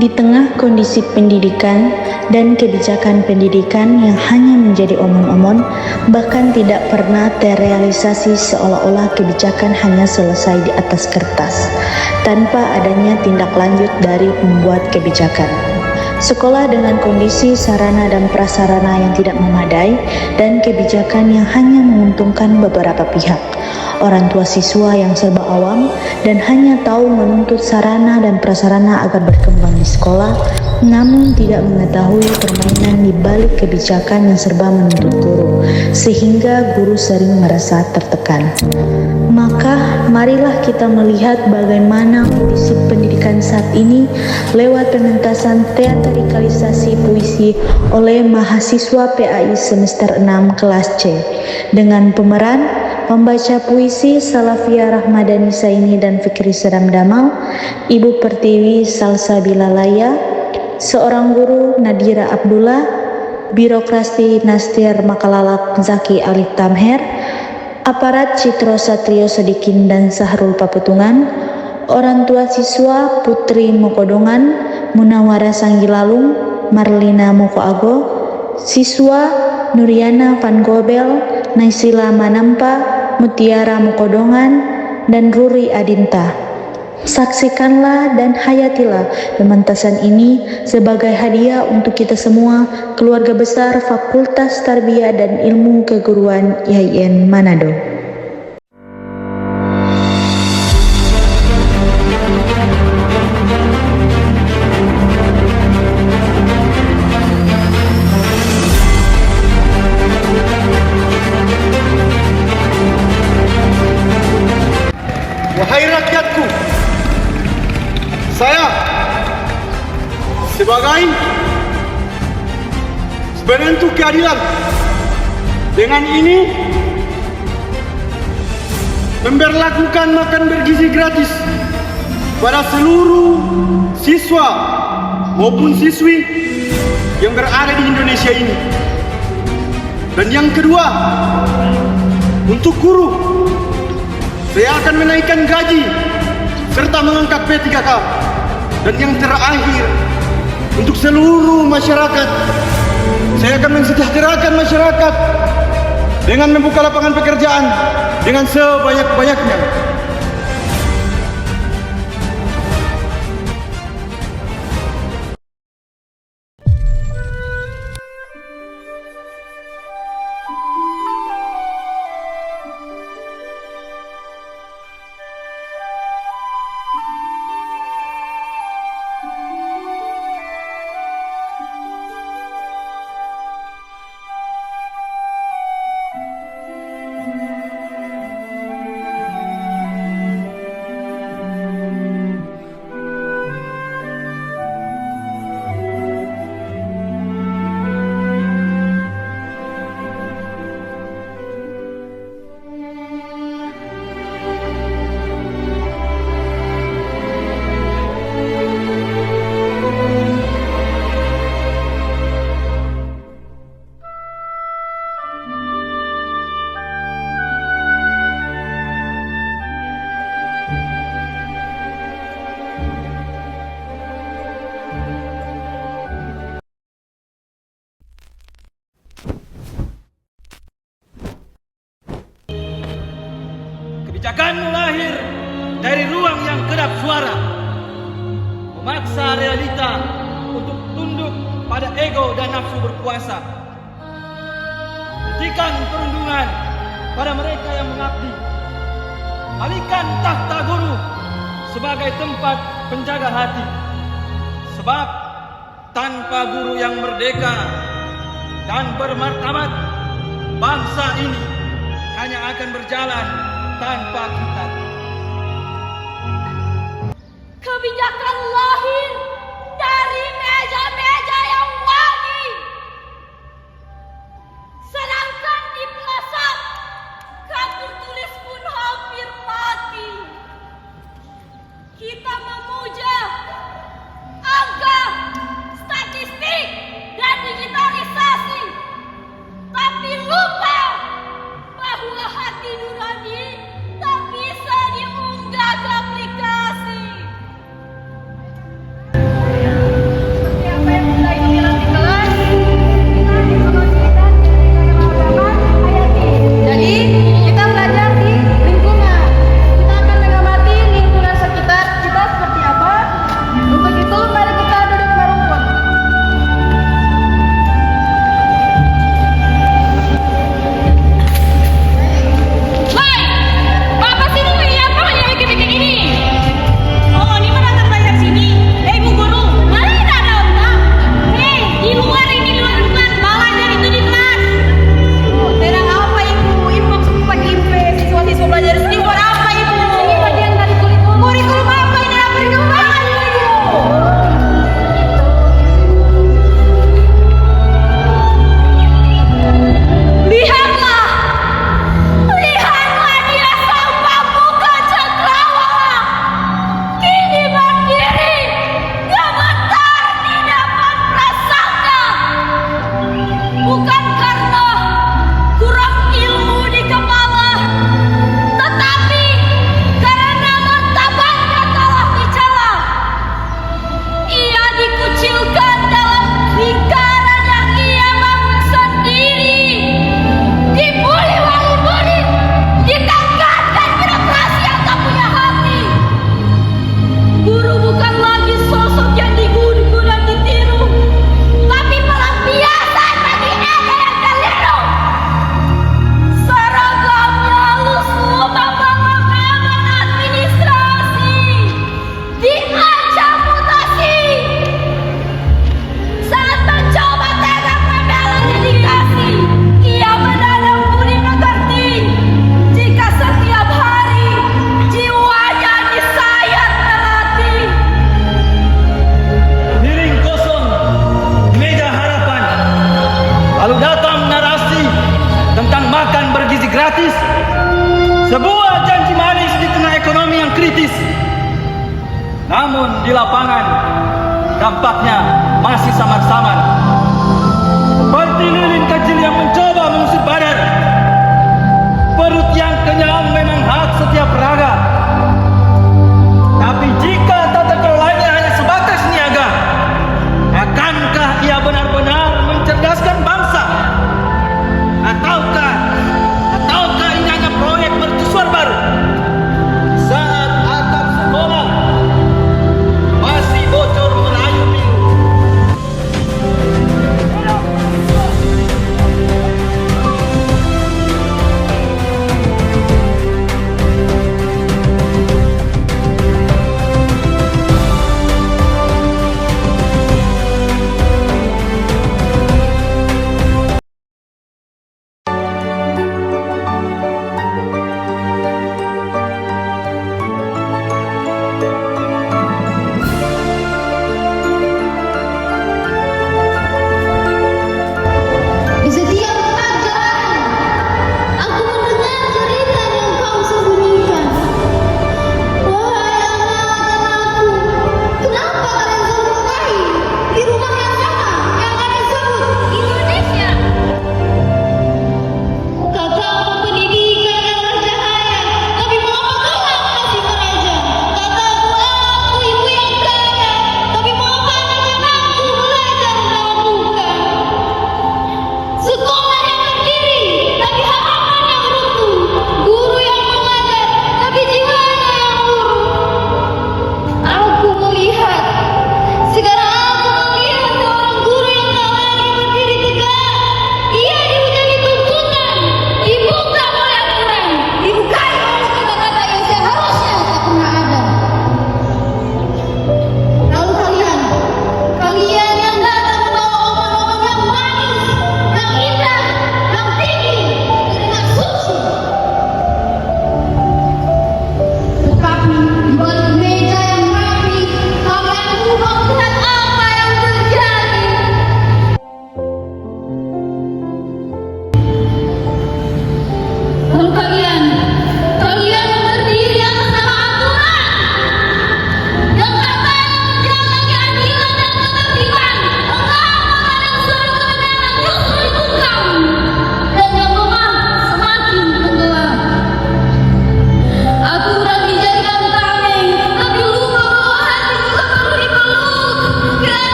Di tengah kondisi pendidikan dan kebijakan pendidikan yang hanya menjadi omong-omong, bahkan tidak pernah terrealisasi, seolah-olah kebijakan hanya selesai di atas kertas, tanpa adanya tindak lanjut dari pembuat kebijakan. Sekolah dengan kondisi sarana dan prasarana yang tidak memadai dan kebijakan yang hanya menguntungkan beberapa pihak. Orang tua siswa yang serba awam dan hanya tahu menuntut sarana dan prasarana agar berkembang di sekolah, namun tidak mengetahui permainan di balik kebijakan yang serba menuntut guru, sehingga guru sering merasa tertekan. Maka marilah kita melihat bagaimana kondisi pendidikan saat ini lewat pementasan teatrikalisasi puisi oleh mahasiswa PAI semester 6 kelas C dengan pemeran pembaca puisi Salafia Rahmadani Saini dan Fikri Sedam Damal, Ibu Pertiwi Salsabila Laya, seorang guru Nadira Abdullah, birokrasi Nastir Makalalak Zaki Alif Tamher, aparat Citro Satrio Sodikin dan Sahrul Papetungan, orang tua siswa Putri Mokodongan, Munawara Sanggilalung, Marlina Mokoago, siswa Nuriana Van Gobel, Naisila Manampa, Mutiara Mokodongan, dan Ruri Adinta. Saksikanlah dan hayatilah pementasan ini sebagai hadiah untuk kita semua, keluarga besar Fakultas Tarbiyah dan Ilmu Keguruan IAIN Manado. Wahai rakyatku, saya sebagai penentu keadilan dengan ini memberlakukan makan bergizi gratis pada seluruh siswa maupun siswi yang berada di Indonesia ini. Dan yang kedua, untuk guru, saya akan menaikkan gaji serta mengangkat P3K. Dan yang terakhir, untuk seluruh masyarakat, saya akan mensejahterakan masyarakat dengan membuka lapangan pekerjaan dengan sebanyak-banyaknya. Kebijakanmu lahir dari ruang yang kedap suara, memaksa realita untuk tunduk pada ego dan nafsu berkuasa. Hentikan perundungan pada mereka yang mengabdi. Alihkan tahta guru sebagai tempat penjaga hati. Sebab tanpa guru yang merdeka dan bermartabat, bangsa ini hanya akan berjalan tanpa kitab. Kebijakan lahir dari meja-meja yang wangi. Sedangkan di pelosok, kapur tulis pun hampir mati. Kita memuja angka, statistik, dan digitalisasi. Tapi lupa bahwa hati nurani tak bisa diunggah ke aplikasi. Seperti apa yang mulai dibilang di kelas, kita dipromosikan dengan agama hayati. Jadi, kita belajar di lingkungan. Kita akan mengamati lingkungan sekitar kita seperti apa. Untuk itu, mari kita duduk berumpun. Woi, apa sih lu ini? Apa yang bikin ini? Oh, ini mana terbanyak sini? Ibu guru, mana ada orang? Di luar ini, di luar bukan. Belajar itu di kelas. Oh, terang apa ibu? Ibu maksud pakai impe. Siswa-siswa belajar di sini buat apa ibu? Ini bagian dari kurikulum. Kurikulum apa ini? Apa perkembangan ibu? Lihatlah, lihatlah dia sampah bukan cakrawala. Kini berdiri, gemetar di depan prasangka. Bukan karena kurang ilmu di kepala, tetapi karena martabatnya telah dicela. Ia dikucilkan dalam lingkaran yang ia bangun sendiri. Dibuli wali murid, ditangkapkan birokrasi yang tak punya hati. Guru bukan lagi sosok yang digugu dan ditiru, tapi pelampiasan bagi ego yang keliru. Seragamnya halus membangun administrasi, diancam mutasi. Saat mencoba tegak membela dedikasi, ia menanam budi mengerti. Jika setiap hari jiwanya disayat melati. Piring kosong, meja harapan. Lalu datang narasi tentang makan bergizi gratis. Sebuah janji manis di tengah ekonomi yang kritis. Namun di lapangan, dampaknya masih samar-samar. Seperti lilin kecil yang mencoba mengusir badan. Perut yang kenyang memang hak setiap raga. Tapi jika tata kelolanya hanya sebatas niaga, akankah ia benar-benar mencerdaskan bangsa? Ataukah ini hanya proyek mercusuar baru? Saat atap sekolah masih bocor merayu pilu.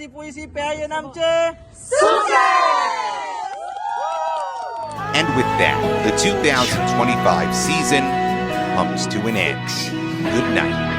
puisi-puisi pehayan amce. And with that, the 2025 season comes to an end. Good night.